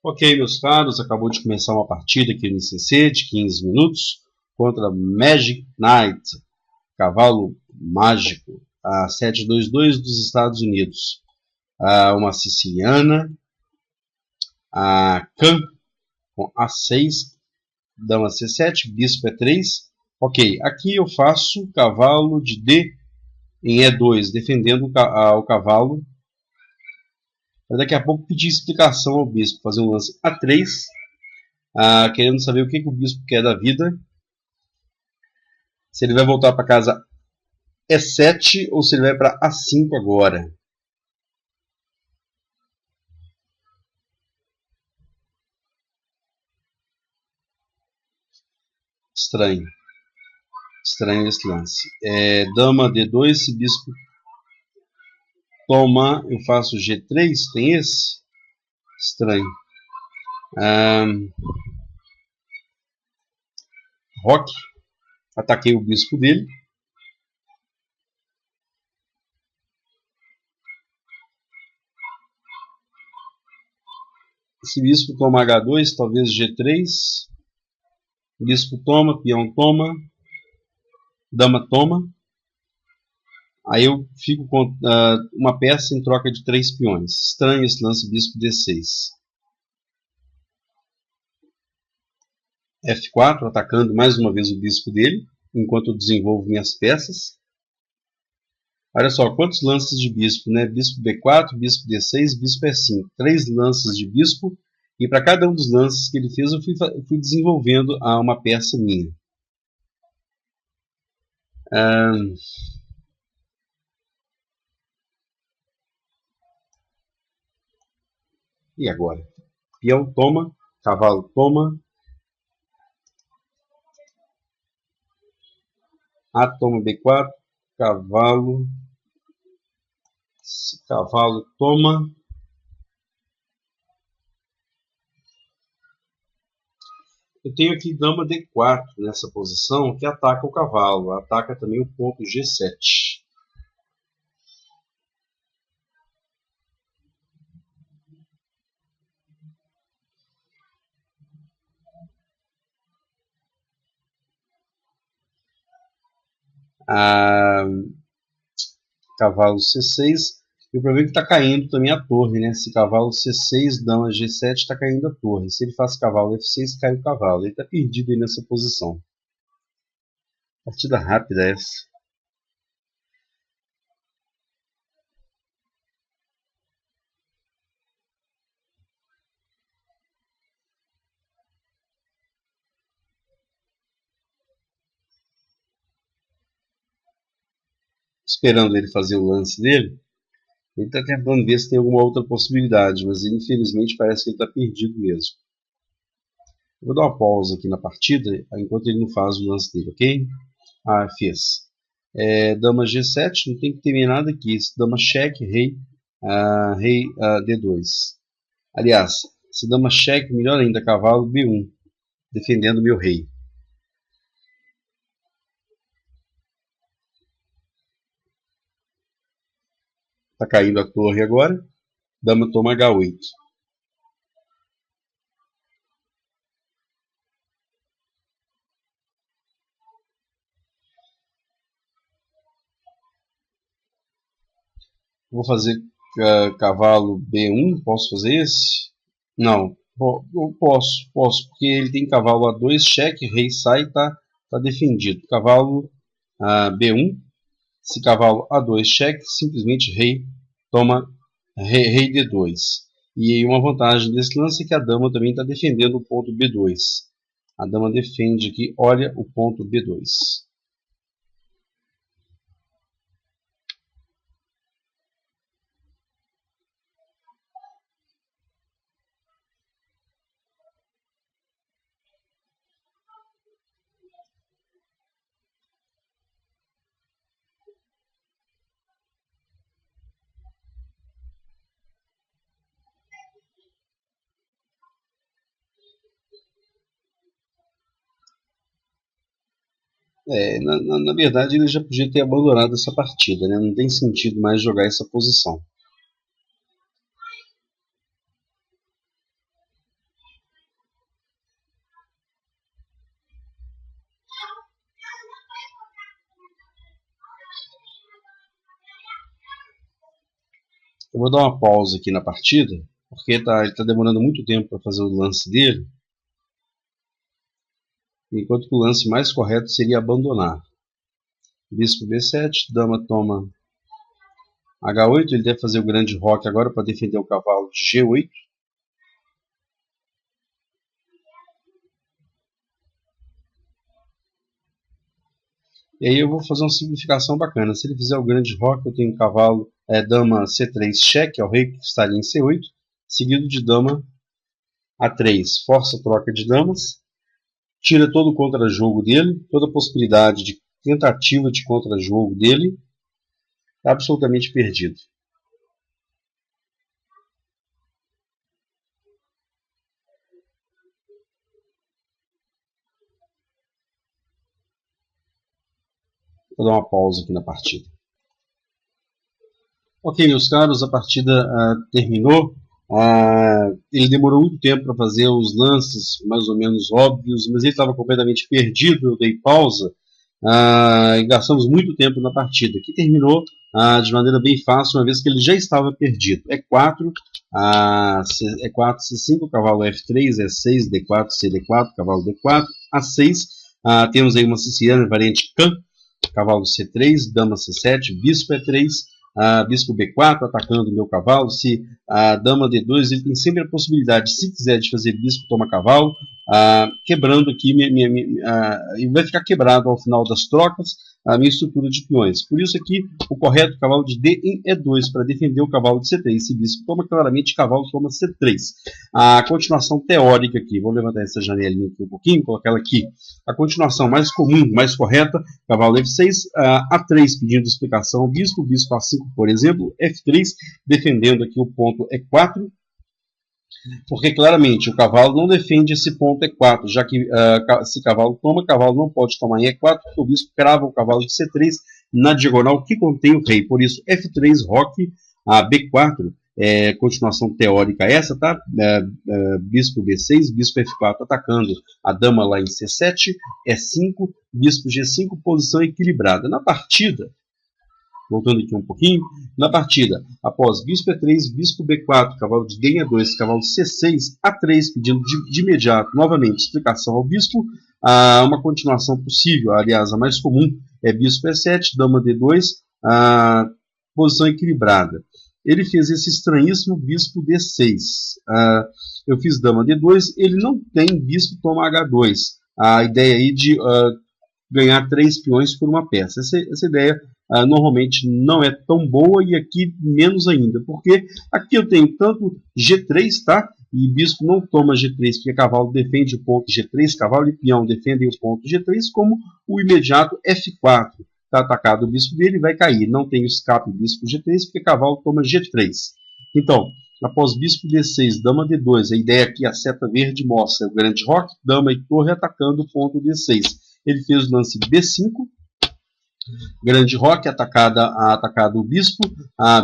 Ok, meus caros, acabou de começar uma partida aqui no ICC de 15 minutos contra Magic Knight, cavalo mágico, a 722 dos Estados Unidos. Uma siciliana, a Can com A6, dama C7, bispo E3. Ok, aqui eu faço cavalo de D em E2, defendendo o cavalo. Daqui a pouco pedir explicação ao bispo, fazer um lance A3, querendo saber o que o bispo quer da vida. Se ele vai voltar para casa E7 ou se ele vai para A5 agora. Estranho. Estranho esse lance. Dama D2, se bispo toma, eu faço G3, tem esse? Estranho. Roque. Ataquei o bispo dele. Esse bispo toma H2, talvez G3. Bispo toma, peão toma. Dama toma. Aí eu fico com uma peça em troca de 3 peões. Estranho esse lance bispo D6. F4, atacando mais uma vez o bispo dele, enquanto eu desenvolvo minhas peças. Olha só, quantos lances de bispo, né? Bispo B4, bispo D6, bispo E5. 3 lances de bispo, e para cada um dos lances que ele fez, eu fui desenvolvendo uma peça minha. E agora? Peão toma, cavalo toma. A toma B4, cavalo toma. Eu tenho aqui dama D4 nessa posição, que ataca o cavalo, ataca também o ponto G7. Cavalo C6, e o problema é que está caindo também a torre, né? Se cavalo C6, dama G7, está caindo a torre. Se ele faz cavalo F6, cai o cavalo. Ele está perdido aí nessa posição. Partida rápida essa. Esperando ele fazer o lance dele. Ele está tentando ver se tem alguma outra possibilidade, mas infelizmente parece que ele está perdido mesmo. Eu vou dar uma pausa aqui na partida, enquanto ele não faz o lance dele, ok? Fez. Dama G7, não tem que ter nada aqui. Dama cheque, rei, rei D2. Aliás, se dama cheque, melhor ainda, cavalo B1, defendendo meu rei. Está caindo a torre agora. Dama toma H8. Vou fazer cavalo B1. Posso fazer esse? Não. Posso, porque ele tem cavalo A2, cheque, rei sai, tá defendido. Cavalo B1. Se cavalo A2, cheque, simplesmente rei toma rei D2. E uma vantagem desse lance é que a dama também está defendendo o ponto B2. A dama defende aqui, olha o ponto B2. Na verdade, ele já podia ter abandonado essa partida, né? Não tem sentido mais jogar essa posição. Eu vou dar uma pausa aqui na partida, porque ele está demorando muito tempo para fazer o lance dele, enquanto que o lance mais correto seria abandonar. Bispo B7, dama toma H8, ele deve fazer o grande roque agora para defender o cavalo de G8. E aí eu vou fazer uma simplificação bacana. Se ele fizer o grande roque, eu tenho um cavalo, dama C3 cheque, é o rei que estaria em C8, seguido de dama A3, força troca de damas, tira todo o contra-jogo dele, toda a possibilidade de tentativa de contra-jogo dele, está absolutamente perdido. Vou dar uma pausa aqui na partida. Ok, meus caros, a partida terminou. Ele demorou muito tempo para fazer os lances mais ou menos óbvios, mas ele estava completamente perdido. Eu dei pausa e gastamos muito tempo na partida, que terminou de maneira bem fácil, uma vez que ele já estava perdido. E4, E4, C5, cavalo F3, E6, D4, CD4, cavalo D4, A6. Temos aí uma siciliana variante Can, cavalo C3, dama C7, bispo E3, bispo B4, atacando o meu cavalo. Se a dama D2, ele tem sempre a possibilidade, se quiser, de fazer bispo toma cavalo, quebrando aqui, e vai ficar quebrado ao final das trocas a minha estrutura de peões. Por isso aqui, o correto, cavalo de D em E2, para defender o cavalo de C3. Se bispo toma, claramente, cavalo toma C3. A continuação teórica aqui, vou levantar essa janelinha aqui um pouquinho, colocar ela aqui. A continuação mais comum, mais correta, cavalo F6, A3 pedindo explicação ao bispo, bispo A5, por exemplo, F3 defendendo aqui o ponto E4, porque claramente o cavalo não defende esse ponto E4, já que se cavalo toma, cavalo não pode tomar em E4, porque o bispo crava o cavalo de C3 na diagonal que contém o rei. Por isso, F3, roque, B4, continuação teórica essa, tá? Bispo B6, bispo F4 atacando a dama lá em C7, E5, bispo G5, posição equilibrada. Na partida, voltando aqui um pouquinho, na partida, após bispo E3, bispo B4, cavalo de D em E2, cavalo C6, A3, pedindo de imediato, novamente, explicação ao bispo, uma continuação possível, aliás, a mais comum, é bispo E7, dama D2, posição equilibrada. Ele fez esse estranhíssimo bispo D6. Eu fiz dama D2, ele não tem bispo toma H2. A ideia aí de ganhar 3 peões por uma peça. Essa ideia normalmente não é tão boa, e aqui menos ainda, porque aqui eu tenho tanto G3, tá? E bispo não toma G3, porque cavalo defende o ponto G3, cavalo e peão defendem o ponto G3, como o imediato F4. Está atacado o bispo dele, vai cair. Não tem escape bispo G3, porque cavalo toma G3. Então, após bispo D6, dama D2, a ideia aqui, a seta verde mostra o grande roque, dama e torre atacando o ponto D6. Ele fez o lance B5, grande roque, atacado o bispo,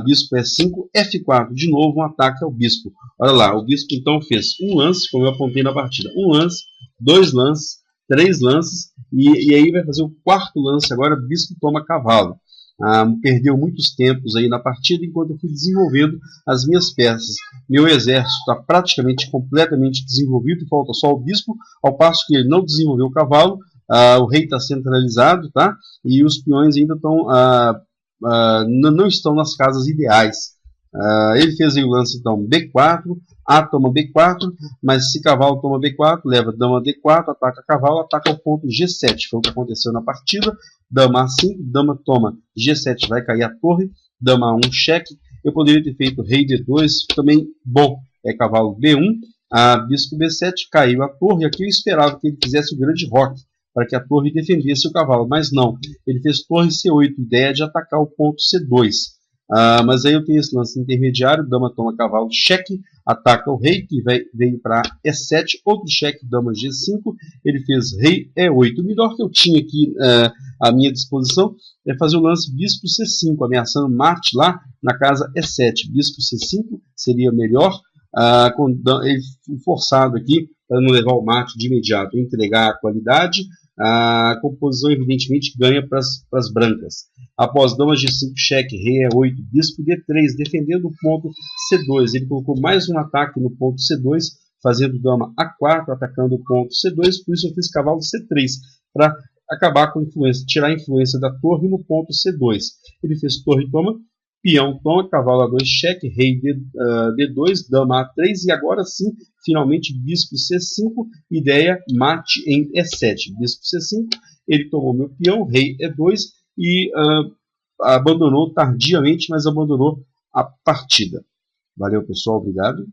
bispo E5, F4, de novo um ataque ao bispo. Olha lá, o bispo então fez um lance, como eu apontei na partida, um lance, 2 lances, 3 lances, e aí vai fazer o quarto lance agora, bispo toma cavalo. Perdeu muitos tempos aí na partida, enquanto eu fui desenvolvendo as minhas peças. Meu exército está praticamente completamente desenvolvido, falta só o bispo, ao passo que ele não desenvolveu o cavalo. O rei está centralizado, tá? E os peões ainda estão, não estão nas casas ideais. Ele fez aí o lance então B4, toma B4, mas se cavalo toma B4, leva dama D4, ataca cavalo, ataca o ponto G7. Foi o que aconteceu na partida. Dama A5, dama toma G7, vai cair a torre, dama A1, cheque. Eu poderia ter feito rei D2, também bom, cavalo B1, bispo B7, caiu a torre. Aqui eu esperava que ele fizesse o grande roque, para que a torre defendesse o cavalo, mas não, ele fez torre C8, ideia de atacar o ponto C2. Mas aí eu tenho esse lance intermediário, dama toma cavalo, cheque, ataca o rei, que veio para E7, outro cheque, dama G5, ele fez rei E8. O melhor que eu tinha aqui à minha disposição é fazer o lance bispo C5, ameaçando mate lá na casa E7. Bispo C5 seria melhor, forçado aqui, para não levar o mate de imediato, entregar a qualidade. A composição, evidentemente, ganha para as brancas. Após dama G5, cheque, rei E8, bispo D3, defendendo o ponto C2. Ele colocou mais um ataque no ponto C2, fazendo dama A4, atacando o ponto C2. Por isso eu fiz cavalo C3, para acabar com a influência, tirar a influência da torre no ponto C2. Ele fez torre toma, peão toma, cavalo A2, cheque, rei D2, dama A3 e agora sim, finalmente, bispo C5, ideia mate em E7. Bispo C5, ele tomou meu peão, rei E2 e abandonou tardiamente, mas abandonou a partida. Valeu, pessoal, obrigado.